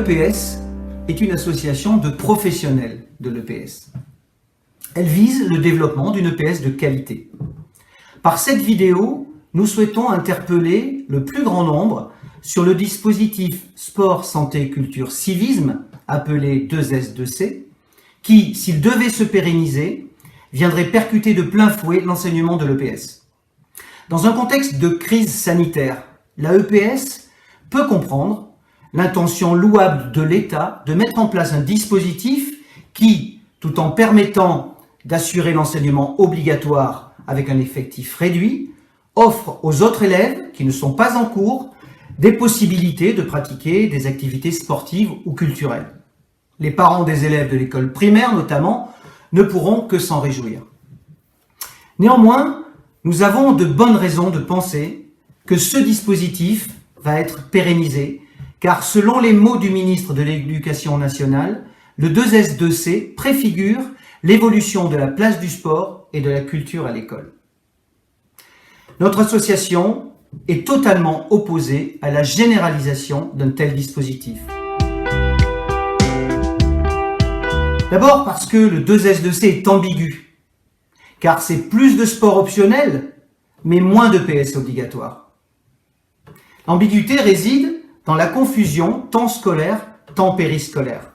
L'AEPS est une association de professionnels de l'EPS. Elle vise le développement d'une EPS de qualité. Par cette vidéo, nous souhaitons interpeller le plus grand nombre sur le dispositif Sport, Santé, Culture, Civisme, appelé 2S2C, qui, s'il devait se pérenniser, viendrait percuter de plein fouet l'enseignement de l'EPS. Dans un contexte de crise sanitaire, la EPS peut comprendre l'intention louable de l'État de mettre en place un dispositif qui, tout en permettant d'assurer l'enseignement obligatoire avec un effectif réduit, offre aux autres élèves qui ne sont pas en cours des possibilités de pratiquer des activités sportives ou culturelles. Les parents des élèves de l'école primaire, notamment, ne pourront que s'en réjouir. Néanmoins, nous avons de bonnes raisons de penser que ce dispositif va être pérennisé, car selon les mots du ministre de l'Éducation nationale, le 2S2C préfigure l'évolution de la place du sport et de la culture à l'école. Notre association est totalement opposée à la généralisation d'un tel dispositif. D'abord parce que le 2S2C est ambigu, car c'est plus de sport optionnel, mais moins de PS obligatoire. L'ambiguïté réside dans la confusion temps scolaire, temps périscolaire.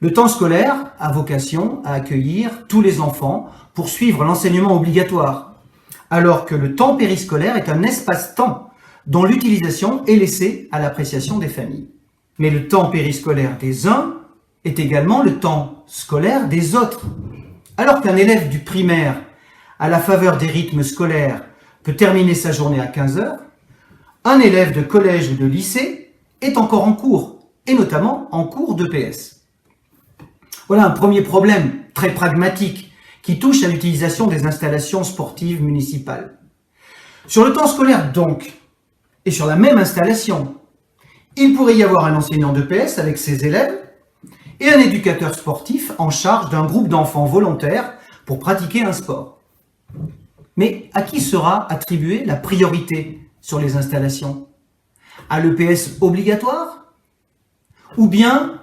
Le temps scolaire a vocation à accueillir tous les enfants pour suivre l'enseignement obligatoire, alors que le temps périscolaire est un espace-temps dont l'utilisation est laissée à l'appréciation des familles. Mais le temps périscolaire des uns est également le temps scolaire des autres. Alors qu'un élève du primaire, à la faveur des rythmes scolaires, peut terminer sa journée à 15 heures, un élève de collège ou de lycée est encore en cours, et notamment en cours d'EPS. Voilà un premier problème très pragmatique qui touche à l'utilisation des installations sportives municipales. Sur le temps scolaire donc, et sur la même installation, il pourrait y avoir un enseignant d'EPS avec ses élèves et un éducateur sportif en charge d'un groupe d'enfants volontaires pour pratiquer un sport. Mais à qui sera attribuée la priorité sur les installations? À l'EPS obligatoire? Ou bien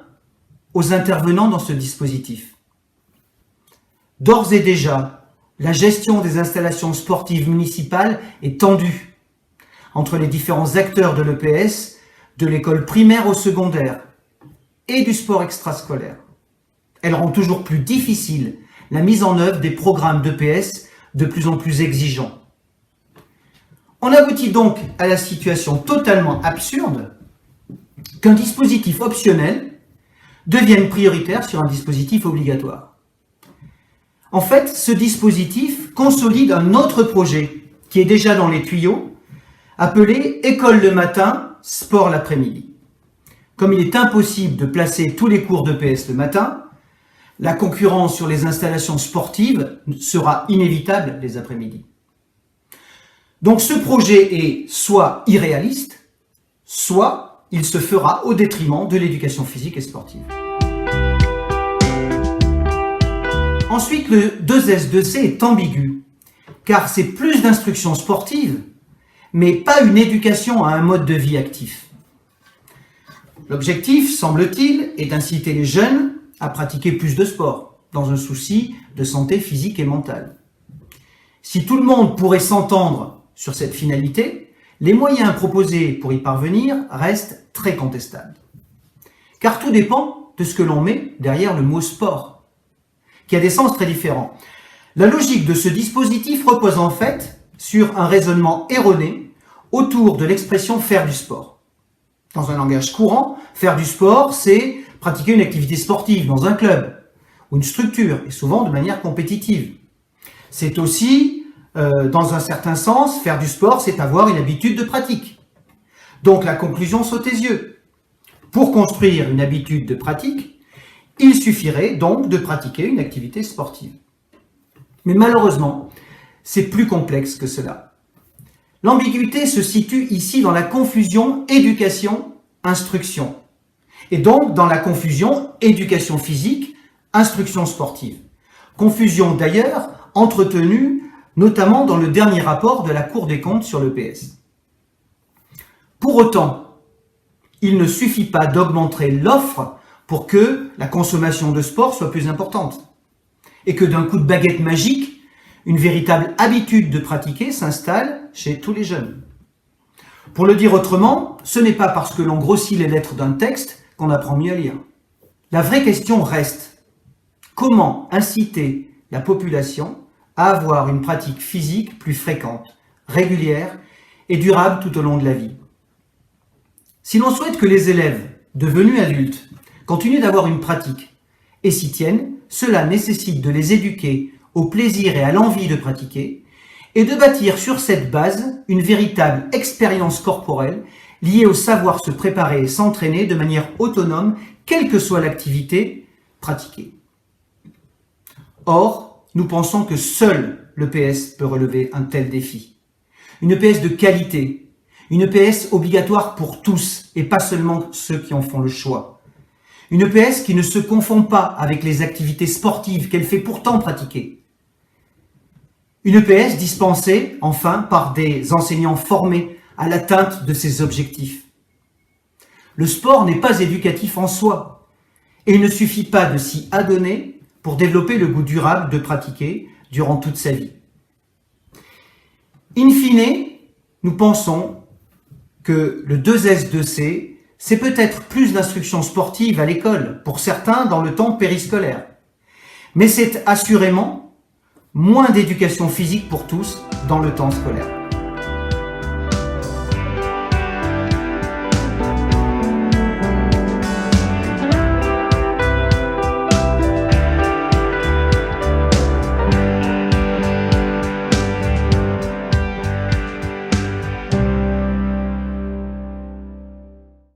aux intervenants dans ce dispositif? D'ores et déjà, la gestion des installations sportives municipales est tendue entre les différents acteurs de l'EPS, de l'école primaire au secondaire et du sport extrascolaire. Elle rend toujours plus difficile la mise en œuvre des programmes d'EPS de plus en plus exigeants. On aboutit donc à la situation totalement absurde qu'un dispositif optionnel devienne prioritaire sur un dispositif obligatoire. En fait, ce dispositif consolide un autre projet qui est déjà dans les tuyaux, appelé École le matin, sport l'après-midi. Comme il est impossible de placer tous les cours d'EPS le matin, la concurrence sur les installations sportives sera inévitable les après-midi. Donc ce projet est soit irréaliste, soit il se fera au détriment de l'éducation physique et sportive. Ensuite, le 2S2C est ambigu, car c'est plus d'instruction sportive, mais pas une éducation à un mode de vie actif. L'objectif, semble-t-il, est d'inciter les jeunes à pratiquer plus de sport, dans un souci de santé physique et mentale. Si tout le monde pourrait s'entendre sur cette finalité, les moyens proposés pour y parvenir restent très contestables. Car tout dépend de ce que l'on met derrière le mot sport, qui a des sens très différents. La logique de ce dispositif repose en fait sur un raisonnement erroné autour de l'expression « faire du sport ». Dans un langage courant, faire du sport, c'est pratiquer une activité sportive dans un club ou une structure, et souvent de manière compétitive. C'est aussi, dans un certain sens, faire du sport, c'est avoir une habitude de pratique. Donc la conclusion saute aux yeux. Pour construire une habitude de pratique, il suffirait donc de pratiquer une activité sportive. Mais malheureusement, c'est plus complexe que cela. L'ambiguïté se situe ici dans la confusion éducation-instruction, et donc dans la confusion éducation physique, instruction sportive. Confusion d'ailleurs entretenue notamment dans le dernier rapport de la Cour des comptes sur l'EPS. Pour autant, il ne suffit pas d'augmenter l'offre pour que la consommation de sport soit plus importante. Et que d'un coup de baguette magique, une véritable habitude de pratiquer s'installe chez tous les jeunes. Pour le dire autrement, ce n'est pas parce que l'on grossit les lettres d'un texte qu'on apprend mieux à lire. La vraie question reste: comment inciter la population à avoir une pratique physique plus fréquente, régulière et durable tout au long de la vie? Si l'on souhaite que les élèves, devenus adultes, continuent d'avoir une pratique et s'y tiennent, cela nécessite de les éduquer au plaisir et à l'envie de pratiquer et de bâtir sur cette base une véritable expérience corporelle liée au savoir se préparer et s'entraîner de manière autonome, quelle que soit l'activité pratiquée. Or, nous pensons que seul l'EPS peut relever un tel défi. Une EPS de qualité, une EPS obligatoire pour tous et pas seulement ceux qui en font le choix. Une EPS qui ne se confond pas avec les activités sportives qu'elle fait pourtant pratiquer. Une EPS dispensée, enfin, par des enseignants formés à l'atteinte de ces objectifs. Le sport n'est pas éducatif en soi, et il ne suffit pas de s'y adonner pour développer le goût durable de pratiquer durant toute sa vie. In fine, nous pensons que le 2S2C, c'est peut-être plus d'instruction sportive à l'école, pour certains dans le temps périscolaire, mais c'est assurément moins d'éducation physique pour tous dans le temps scolaire.